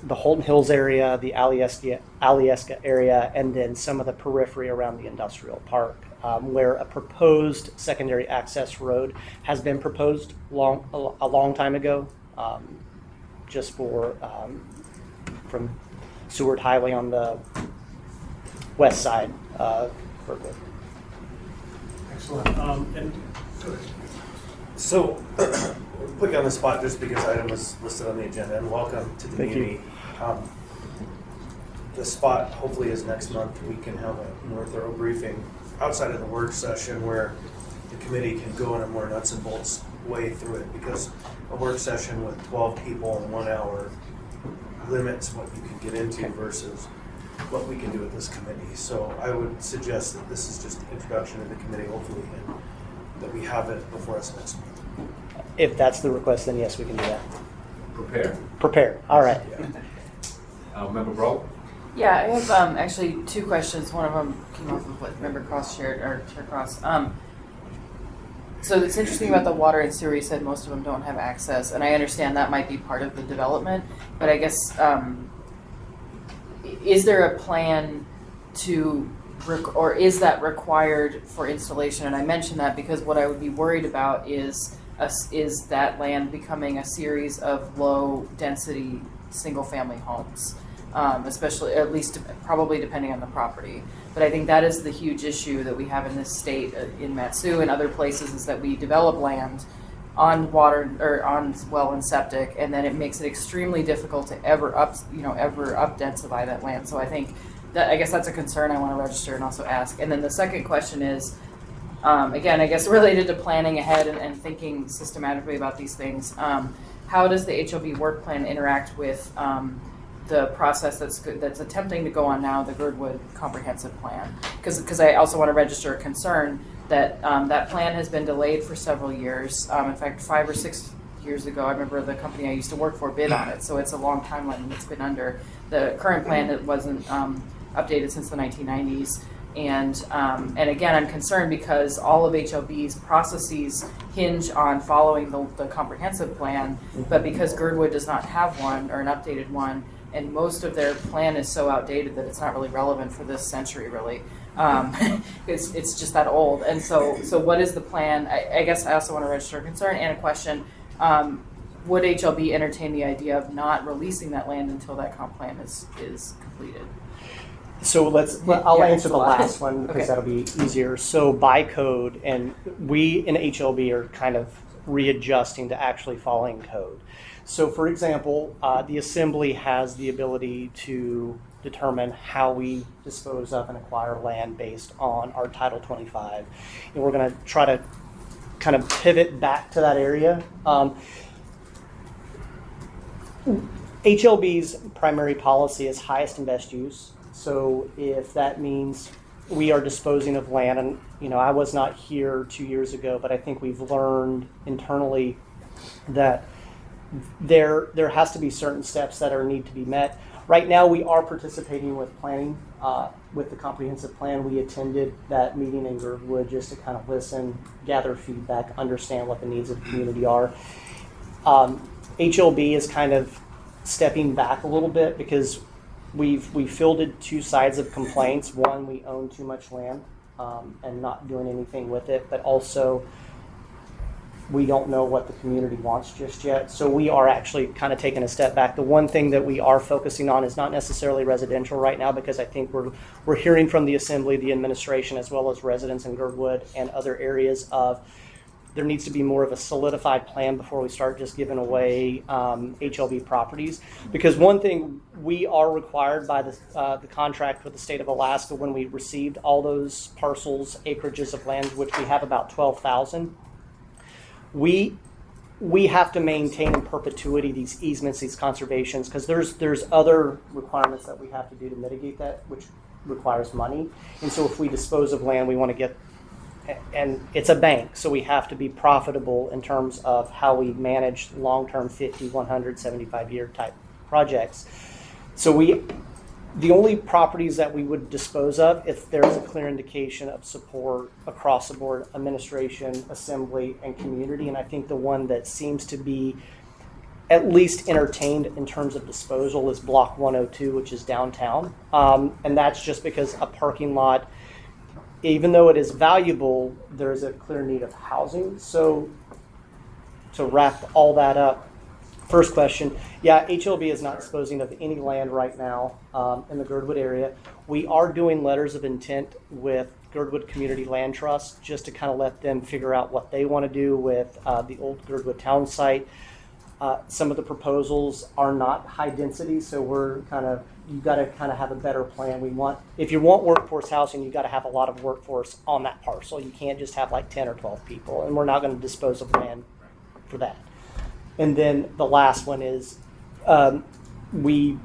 the Holton Hills area, the Alyeska area, and then some of the periphery around the industrial park, where a proposed secondary access road has been proposed a long time ago, just for from Seward Highway on the west side of Girdwood. Excellent. So, put you on the spot just because item was listed on the agenda, and welcome to the Thank meeting. The spot hopefully is next month. We can have a more thorough briefing outside of the work session where the committee can go in a more nuts and bolts way through it, because a work session with 12 people in 1 hour limits what you can get into versus what we can do with this committee. So I would suggest that this is just the introduction to the committee, hopefully, and that we have it before us next month. If that's the request, then yes, we can do that. Prepare. All right. Member Brawl? Yeah, I have actually two questions. One of them came off of what Member Cross shared, or Chair Cross. So it's interesting about the water and sewer. You said most of them don't have access, and I understand that might be part of the development, but I guess is there a plan to, or is that required for installation? And I mention that because what I would be worried about is that land becoming a series of low density single family homes, especially, at least probably depending on the property. But I think that is the huge issue that we have in this state, in Mat-Su and other places, is that we develop land on water or on well and septic, and then it makes it extremely difficult to ever up densify that land. So I think that, I guess that's a concern I want to register and also ask. And then the second question is, again, I guess related to planning ahead and thinking systematically about these things. How does the HLB work plan interact with the process that's attempting to go on now, the Girdwood Comprehensive Plan? Because I also want to register a concern that that plan has been delayed for several years. In fact, 5 or 6 years ago, I remember the company I used to work for bid on it. So it's a long timeline it's been under. The current plan that wasn't updated since the 1990s. And again, I'm concerned because all of HLB's processes hinge on following the comprehensive plan, but because Girdwood does not have one or an updated one, and most of their plan is so outdated that it's not really relevant for this century, really. It's just that old. And so what is the plan? I guess I also want to register a concern and a question. Would HLB entertain the idea of not releasing that land until that comp plan is completed? So I'll Yeah, answer it's the a lot. last one because Okay. that'll be easier. So by code, and we in HLB are kind of readjusting to actually following code. So for example, the assembly has the ability to determine how we dispose of and acquire land based on our Title 25. And we're going to try to kind of pivot back to that area. HLB's primary policy is highest and best use. So if that means we are disposing of land, and I was not here 2 years ago, but I think we've learned internally that there has to be certain steps that need to be met. Right now, we are participating with planning, with the comprehensive plan. We attended that meeting in Girdwood just to kind of listen, gather feedback, understand what the needs of the community are. HLB is kind of stepping back a little bit because we fielded two sides of complaints. One, we own too much land and not doing anything with it, but also we don't know what the community wants just yet. So we are actually kind of taking a step back. The one thing that we are focusing on is not necessarily residential right now, because I think we're hearing from the assembly, the administration, as well as residents in Girdwood and other areas of there needs to be more of a solidified plan before we start just giving away HLB properties. Because one thing we are required by the contract with the state of Alaska, when we received all those parcels, acreages of land, which we have about 12,000, we have to maintain in perpetuity these easements, these conservations, because there's other requirements that we have to do to mitigate that, which requires money. And so if we dispose of land, we want to get, and it's a bank, so we have to be profitable in terms of how we manage long-term 50, 100, 75-year type projects. So the only properties that we would dispose of, if there's a clear indication of support across the board, administration, assembly, and community, and I think the one that seems to be at least entertained in terms of disposal is Block 102, which is downtown. And that's just because a parking lot, even though it is valuable, there is a clear need of housing. So to wrap all that up, first question, yeah, HLB is not disposing of any land right now in the Girdwood area. We are doing letters of intent with Girdwood Community Land Trust just to kind of let them figure out what they want to do with the old Girdwood Town site. Some of the proposals are not high density, so you've got to kind of have a better plan. If you want workforce housing, you've got to have a lot of workforce on that parcel. You can't just have like 10 or 12 people, and we're not going to dispose of land for that. And then the last one is we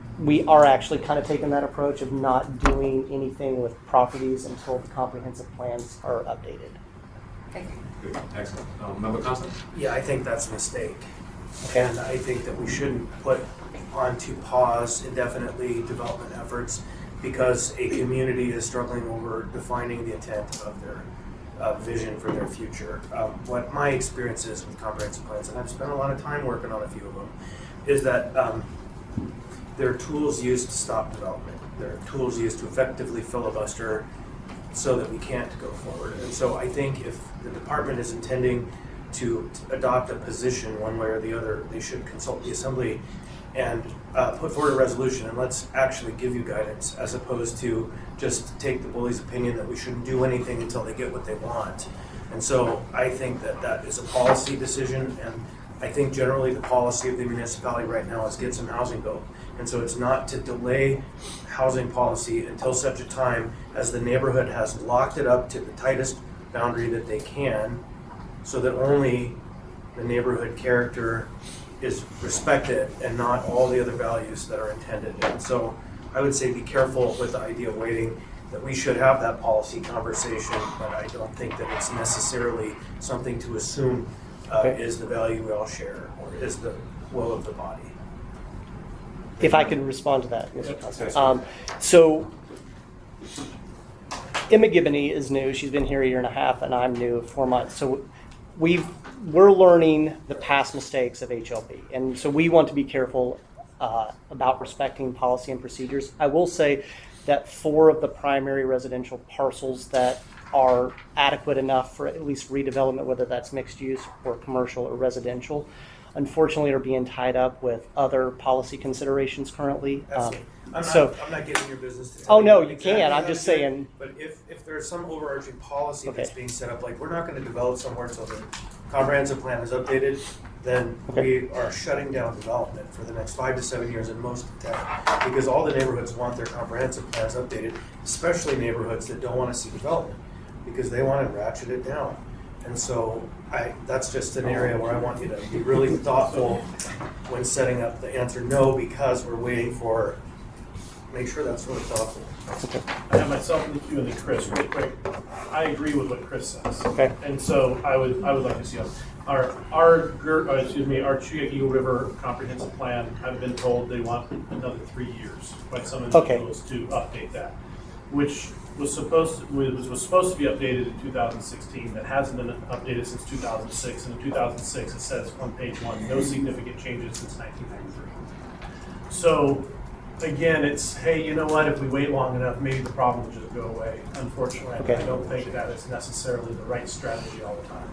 are actually kind of taking that approach of not doing anything with properties until the comprehensive plans are updated. Good, excellent. Member Constant? Yeah, I think that's a mistake. Okay. And I think that we shouldn't put onto pause indefinitely development efforts because a community is struggling over defining the intent of their vision for their future. What my experience is with comprehensive plans, and I've spent a lot of time working on a few of them, is that there are tools used to stop development. There are tools used to effectively filibuster so that we can't go forward. And so I think if the department is intending to adopt a position one way or the other, they should consult the assembly and put forward a resolution, and let's actually give you guidance as opposed to just take the bully's opinion that we shouldn't do anything until they get what they want. And so I think that that is a policy decision, and I think generally the policy of the municipality right now is get some housing built. And so it's not to delay housing policy until such a time as the neighborhood has locked it up to the tightest boundary that they can, so that only the neighborhood character is respected and not all the other values that are intended. And so I would say be careful with the idea of waiting, that we should have that policy conversation, but I don't think that it's necessarily something to assume is the value we all share or is the will of the body. If I could respond to that, Mr. Yes. Constant. So Emma Gibney is new. She's been here a year and a half, and I'm new 4 months. So we're learning the past mistakes of HLB, and so we want to be careful about respecting policy and procedures. I will say that 4 of the primary residential parcels that are adequate enough for at least redevelopment, whether that's mixed use or commercial or residential, unfortunately are being tied up with other policy considerations currently. Absolutely. I'm so- I'm not getting your business to tell Oh, no, what you exactly can't. how I'm to just do it, saying. But if there's some overarching policy that's Okay. being set up, like we're not gonna develop somewhere until the comprehensive plan is updated, then Okay. we are shutting down development for the next 5 to 7 years in most of the town. Because all the neighborhoods want their comprehensive plans updated, especially neighborhoods that don't wanna see development, because they wanna ratchet it down. And so that's just an area where I want you to be really thoughtful when setting up the answer no, because we're waiting for, make sure that's really thoughtful. I have myself in the queue and then Chris, really quick. I agree with what Chris says. Okay. And so I would like to see our Chugach Eagle River comprehensive plan. I've been told they want another 3 years by some individuals to update that, which was supposed to be updated in 2016. That hasn't been updated since 2006. And in 2006, it says on page 1, no significant changes since 1993. So again, it's, hey, you know what, if we wait long enough, maybe the problem will just go away. Unfortunately, Okay. I don't think that is necessarily the right strategy all the time,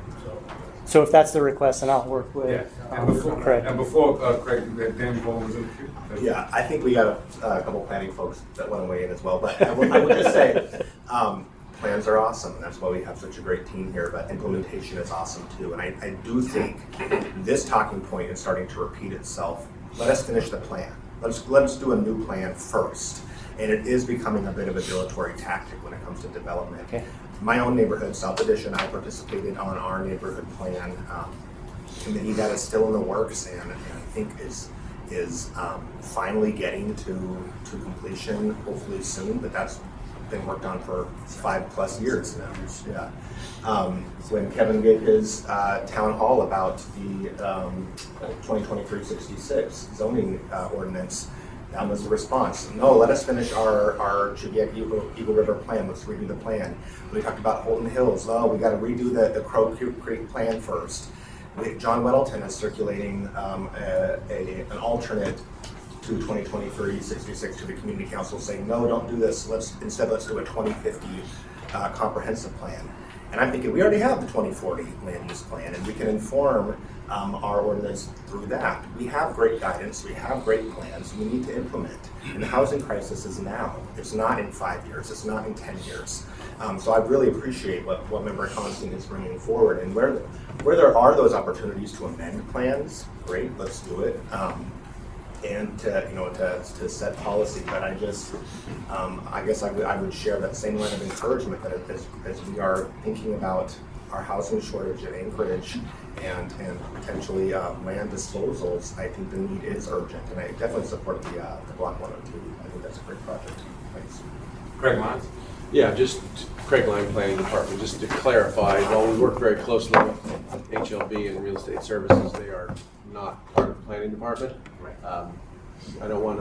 So if that's the request, then I'll work with Yeah, and before Craig. Craig, Dan Bowles was in the queue. Yeah, I think we got a couple planning folks that want to weigh in as well, but I would just say, plans are awesome, and that's why we have such a great team here, but implementation is awesome too. And I do think this talking point is starting to repeat itself. Let us finish the plan. Let us do a new plan first. And it is becoming a bit of a dilatory tactic when it comes to development. Okay. My own neighborhood, South Edition, I participated on our neighborhood plan committee that is still in the works, and I think is finally getting to completion, hopefully soon. But that's been worked on for 5+ years now. Yeah. When Kevin gave his town hall about the 2023-66 zoning ordinance, that was the response. No, let us finish our Chugach Eagle River plan. Let's redo the plan. We talked about Holton Hills. Oh, we got to redo the Crow Creek plan first. John Weddleton is circulating an alternate to 2023-66 to the community council, saying no, don't do this. Let's do a 2050 comprehensive plan. And I'm thinking we already have the 2040 land use plan, and we can inform our ordinance through that. We have great guidance, we have great plans, we need to implement. And the housing crisis is now. It's not in 5 years, it's not in 10 years. So I really appreciate what Member Constantine is bringing forward. And where there are those opportunities to amend plans, great, let's do it. And to set policy, but I guess I would share that same line of encouragement that as we are thinking about our housing shortage at Anchorage and potentially land disposals, I think the need is urgent, and I definitely support the Block 102. I think that's a great project. Thanks. Craig Lyons. Yeah, just Craig Lang, Planning Department, just to clarify, while we work very closely with HLB and Real Estate Services, they are not part of the Planning Department. I don't want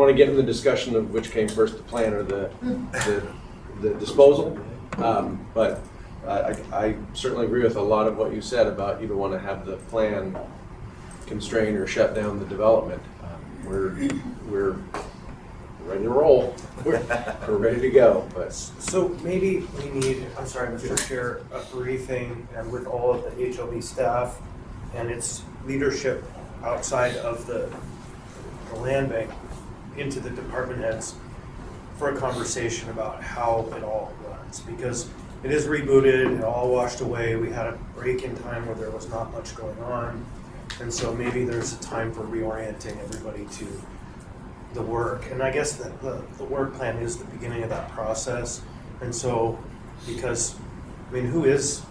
to get into the discussion of which came first, the plan or the disposal, but I certainly agree with a lot of what you said about you don't want to have the plan constrain or shut down the development. We're ready to roll. We're ready to go. But So maybe we need, I'm sorry, Mr. Chair, a briefing and with all of the HLB staff and its leadership outside of the land bank into the department heads for a conversation about how it all runs, because it is rebooted, it all washed away. We had a break in time where there was not much going on, and so maybe there's a time for reorienting everybody to the work. And I guess that the work plan is the beginning of that process. And so, because who is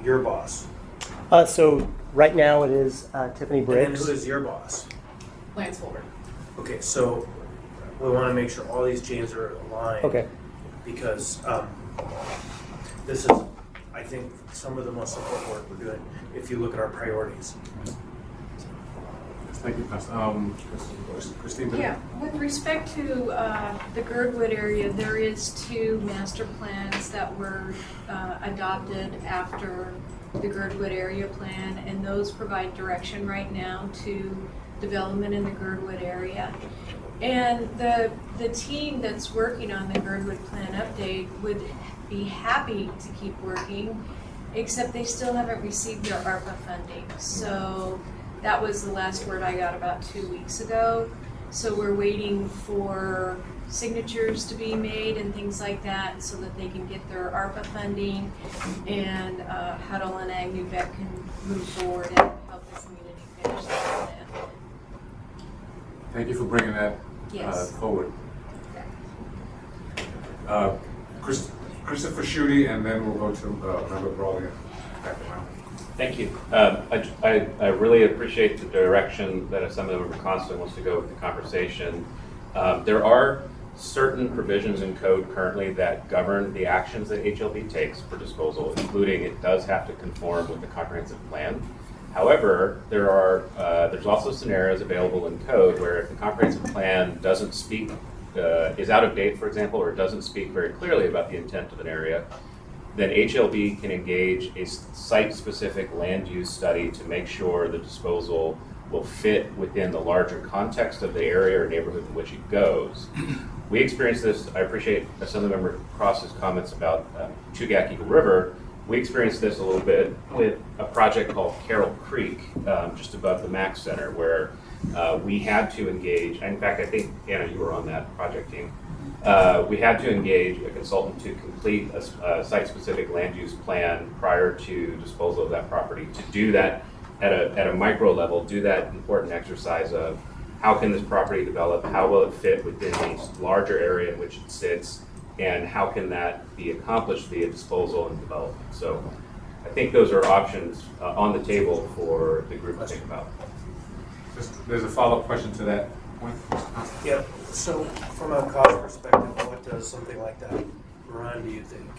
your boss? So right now it is Tiffany And then Briggs. who is your boss? Lance Fulmer. Okay, so we want to make sure all these chains are aligned. Okay. Because this is, I think, some of the most important work we're doing if you look at our priorities. Thank you, Christine. Yeah, with respect to the Girdwood area, there is 2 master plans that were adopted after the Girdwood area plan, and those provide direction right now to development in the Girdwood area. And the team that's working on the Girdwood plan update would be happy to keep working, except they still haven't received their ARPA funding. So That was the last word I got about 2 weeks ago. So we're waiting for signatures to be made and things like that so that they can get their ARPA funding, and Huddle and Agnew Beck can move forward and help the community finish that plan. Thank you for bringing that Yes. forward. Christopher Schutte, and then we'll go to Member Brawley. Back around. Thank you. I really appreciate the direction that Assemblymember Constant wants to go with the conversation. There are certain provisions in code currently that govern the actions that HLB takes for disposal, including it does have to conform with the comprehensive plan. However, there's also scenarios available in code where if the comprehensive plan doesn't speak, is out of date, for example, or doesn't speak very clearly about the intent of an area, then HLB can engage a site-specific land use study to make sure the disposal will fit within the larger context of the area or neighborhood in which it goes. We experienced this. I appreciate Assemblymember Cross's comments about Chugach Eagle River. We experienced this a little bit with a project called Carroll Creek, just above the Mack Center, where we had to engage. In fact, I think, Anna, you were on that project team. We had to engage a consultant to complete a site-specific land use plan prior to disposal of that property. To do that at a micro level, do that important exercise of how can this property develop, how will it fit within the larger area in which it sits, and how can that be accomplished via disposal and development. So I think those are options on the table for the group to think about. There's a follow-up question to that point. Yeah, so from a cost perspective, what does something like that run, do you think?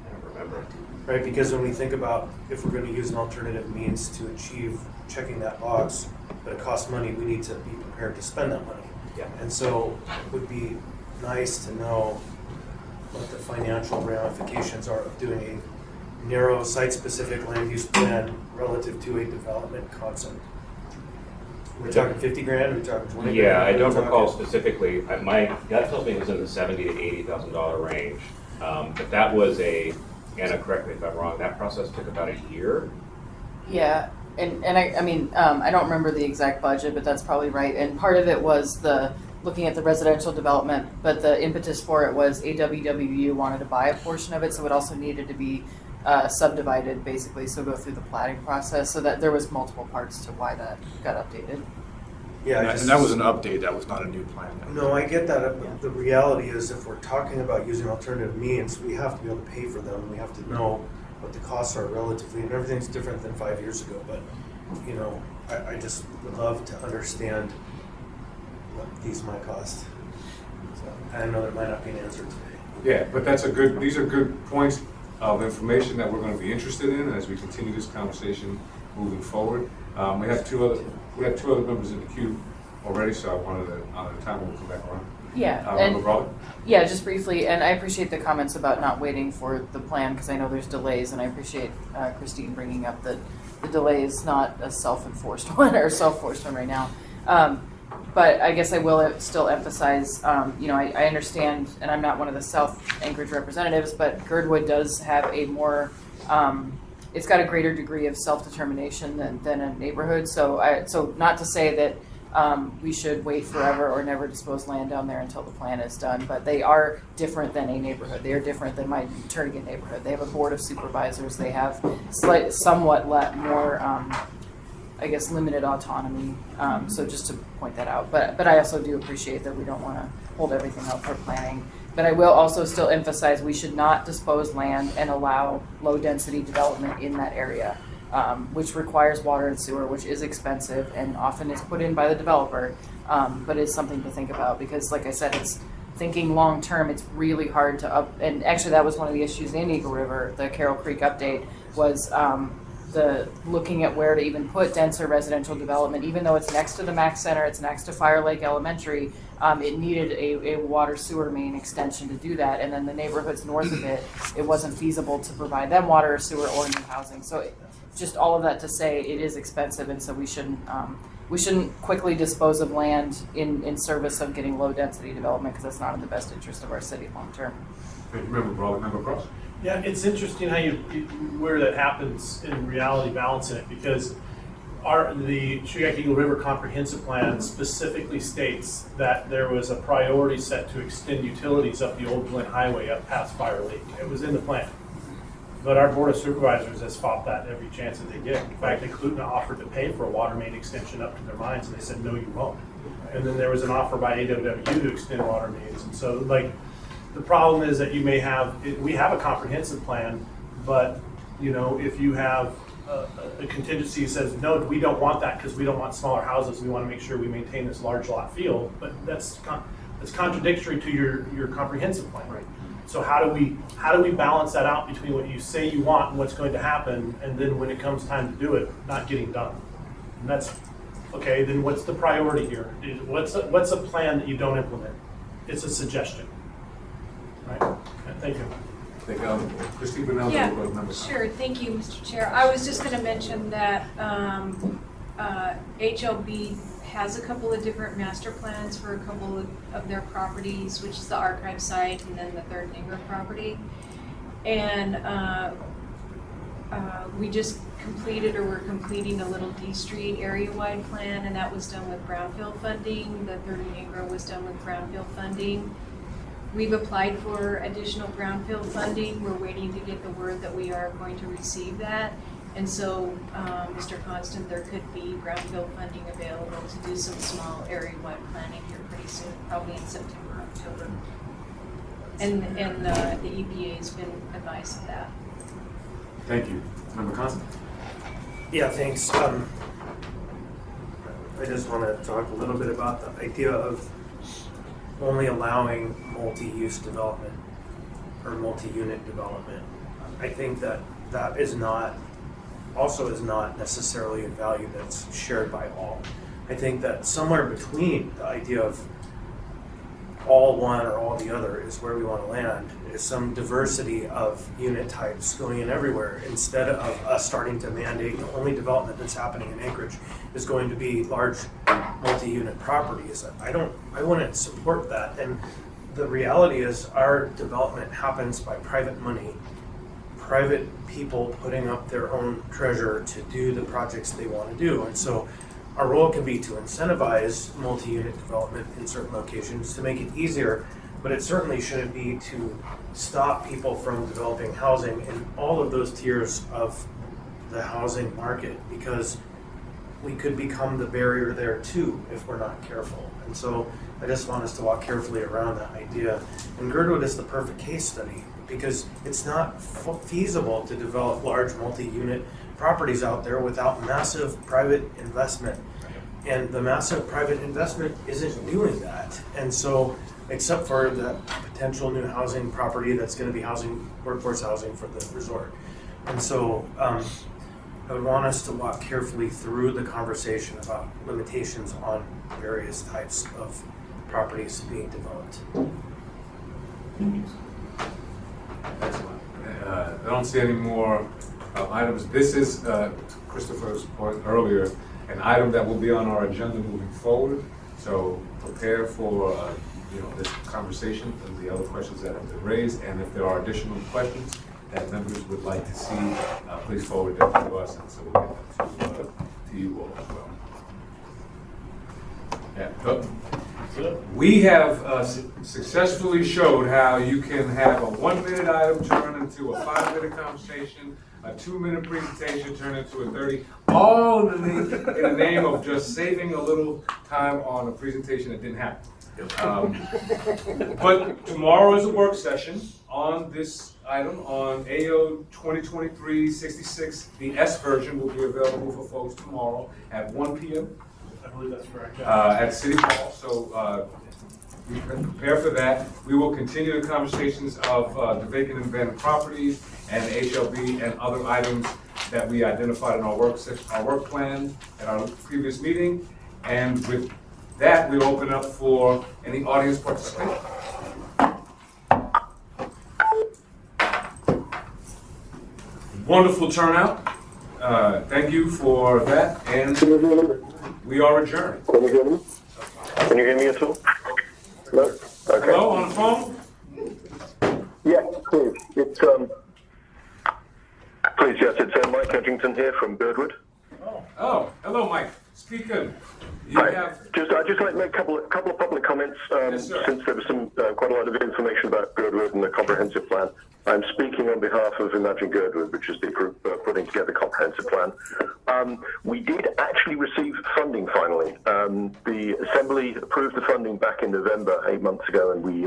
I don't remember. Right, because when we think about if we're gonna use an alternative means to achieve checking that box, but it costs money, we need to be prepared to spend that money. Yeah. And so it would be nice to know what the financial ramifications are of doing a narrow site-specific land use plan relative to a development concept. We're talking 50 grand, we're talking 20 grand? Yeah, I don't We're recall talking- specifically. My gut tells me it was in the $70,000 to $80,000 range. But that was Anna, correct me if I'm wrong, that process took about a year. Yeah, and I mean, I don't remember the exact budget, but that's probably right. And part of it was looking at the residential development, but the impetus for it was AWWU wanted to buy a portion of it, so it also needed to be subdivided, basically, so go through the platting process, so that there was multiple parts to why that got updated. Yeah, And that was an update, that was not a new plan. No, I get that, but the reality is if we're talking about using alternative means, we have to be able to pay for them, we have to know what the costs are relatively, and everything's different than 5 years ago, but, you know, I just would love to understand what these might cost. So, I know there might not be an answer today. Yeah, but these are good points of information that we're going to be interested in as we continue this conversation moving forward. We have two other members in the queue already, so I wanted to honor the time when we'll come back around. Yeah, Member Brawley? Yeah, just briefly, and I appreciate the comments about not waiting for the plan, because I know there's delays, and I appreciate Christine bringing up that the delay is not a self-enforced one, or self-forced one right now. But I guess I will still emphasize, I understand, and I'm not one of the South Anchorage representatives, but Girdwood does have a more, it's got a greater degree of self-determination than a neighborhood. So not to say that we should wait forever or never dispose land down there until the plan is done, but they are different than a neighborhood. They are different than my Turnagain neighborhood. They have a board of supervisors. They have somewhat more, limited autonomy. So just to point that out. But I also do appreciate that we don't want to hold everything up for planning. But I will also still emphasize we should not dispose land and allow low-density development in that area, which requires water and sewer, which is expensive and often is put in by the developer, but it's something to think about because, like I said, it's thinking long-term. It's really hard to and actually that was one of the issues in Eagle River, the Carroll Creek update, was the looking at where to even put denser residential development. Even though it's next to the Mack Center, it's next to Fire Lake Elementary, it needed a water sewer main extension to do that. And then the neighborhoods north of it, it wasn't feasible to provide them water or sewer or new housing. So just all of that to say it is expensive, and so we shouldn't quickly dispose of land in service of getting low density development, because that's not in the best interest of our city long term. Thank you, Member Brawley. Member Cross? Yeah, it's interesting how where that happens in reality, balancing it, because the Chugach Eagle River Comprehensive Plan specifically states that there was a priority set to extend utilities up the Old Glen Highway up past Fire Lake. It was in the plan. But our Board of Supervisors has fought that every chance that they get. In fact, Clutna offered to pay for a water main extension up to their mines, and they said, no, you won't. And then there was an offer by AWW to extend water mains. And so, like, the problem is that you may have, we have a comprehensive plan, but, you know, if you have a contingency that says, no, we don't want that because we don't want smaller houses, we want to make sure we maintain this large lot field, but that's contradictory to your comprehensive plan. Right. So how do we balance that out between what you say you want and what's going to happen, and then when it comes time to do it, not getting done? And that's, okay, then what's the priority here? What's a plan that you don't implement? It's a suggestion. Right, thank you. Christine Brunel, Yeah, member. sure, thank you, Mr. Chair. I was just gonna mention that HLB has a couple of different master plans for a couple of their properties, which is the archive site and then the Third Negro property. And we just completed, or we're completing, a little D Street area-wide plan, and that was done with brownfield funding. The Third Negro was done with brownfield funding. We've applied for additional brownfield funding. We're waiting to get the word that we are going to receive that. And so, Mr. Constant, there could be brownfield funding available to do some small area-wide planning here pretty soon, probably in September, October. And the EPA has been advised of that. Thank you. Member Constant. Yeah, thanks. I just want to talk a little bit about the idea of only allowing multi-use development or multi-unit development. I think that is not necessarily a value that's shared by all. I think that somewhere between the idea of all one or all the other is where we want to land, is some diversity of unit types going in everywhere, instead of us starting to mandate the only development that's happening in Anchorage is going to be large multi-unit properties. I wouldn't support that. And the reality is our development happens by private money, private people putting up their own treasure to do the projects they want to do. And so our role can be to incentivize multi-unit development in certain locations to make it easier, but it certainly shouldn't be to stop people from developing housing in all of those tiers of the housing market, because we could become the barrier there too if we're not careful. And so I just want us to walk carefully around that idea. And Girdwood is the perfect case study, because it's not feasible to develop large multi-unit properties out there without massive private investment. And the massive private investment isn't doing that. And so, except for the potential new housing property that's going to be housing, workforce housing for the resort. And so, I would want us to walk carefully through the conversation about limitations on various types of properties being developed. Excellent. I don't see any more items. This is Christopher's point earlier, an item that will be on our agenda moving forward. So prepare for this conversation and the other questions that have been raised. And if there are additional questions that members would like to see, please forward them to us, and so we'll get them to you all as well. Yeah. We have successfully showed how you can have a 1-minute item turn into a 5-minute conversation, a 2-minute presentation turn into a 30, all in the name of just saving a little time on a presentation that didn't happen. But tomorrow is a work session on this item on AO 2023-66. The S version will be available for folks tomorrow at 1 p.m. I believe that's correct. At City Hall. So we can prepare for that. We will continue the conversations of the vacant and abandoned properties and the HLB and other items that we identified in our work plan at our previous meeting. And with that, we'll open up for any audience participation. Wonderful turnout. Thank you for that, and we are adjourned. Can you hear me? Can you hear me at all? No? Okay. Hello, on the phone? Yes, please. Please, yes, it's Mike Edgington here from Birdwood. Oh, Hello, Mike. Speaking. You Hi. have, I'd just like to make a couple of public comments, Yes, sir. since there was quite a lot of information about Girdwood and the comprehensive plan. I'm speaking on behalf of Imagine Girdwood, which is the group putting together the comprehensive plan. We did actually receive funding finally. The Assembly approved the funding back in November, 8 months ago, and we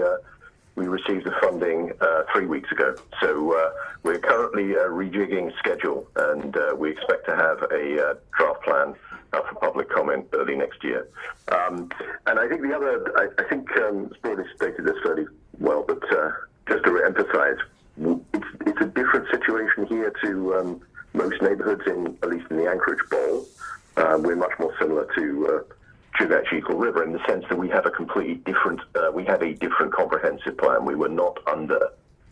received the funding 3 weeks ago. So we're currently rejigging schedule, and we expect to have a draft plan for public comment early next year. And I think the other, I think Sporty stated this fairly well, but just to emphasize, it's a different situation here to most neighborhoods, at least in the Anchorage Bowl. We're much more similar to Chugach Eagle River in the sense that we have a completely different, we have a different comprehensive plan. We were not under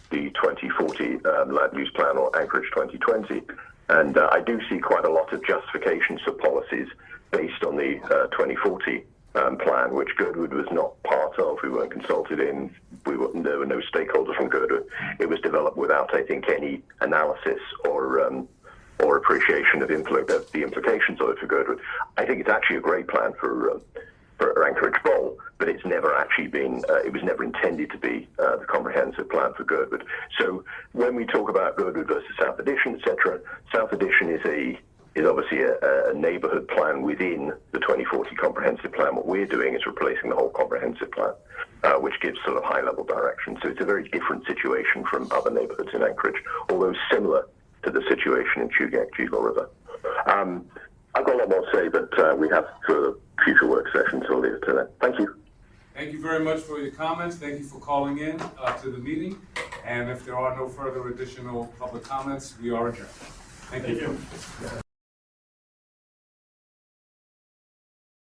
the 2040 land use plan or Anchorage 2020. And I do see quite a lot of justifications for policies based on the 2040 plan, which Girdwood was not part of. We weren't consulted in. There were no stakeholders from Girdwood. It was developed without, I think, any analysis or appreciation of the implications of it for Girdwood. I think it's actually a great plan for Anchorage Bowl, but it's never actually been, it was never intended to be the comprehensive plan for Girdwood. So when we talk about Girdwood versus South Addition, etc., South Addition is obviously a neighborhood plan within the 2040 comprehensive plan. What we're doing is replacing the whole comprehensive plan, which gives sort of high-level direction. So it's a very different situation from other neighborhoods in Anchorage, although similar to the situation in Chugach Eagle River. I've got a lot more to say, but we have further future work sessions, so I'll leave it to that. Thank you. thank you very much for your comments. Thank you for calling in to the meeting. And if there are no further additional public comments, we are adjourned. Thank you.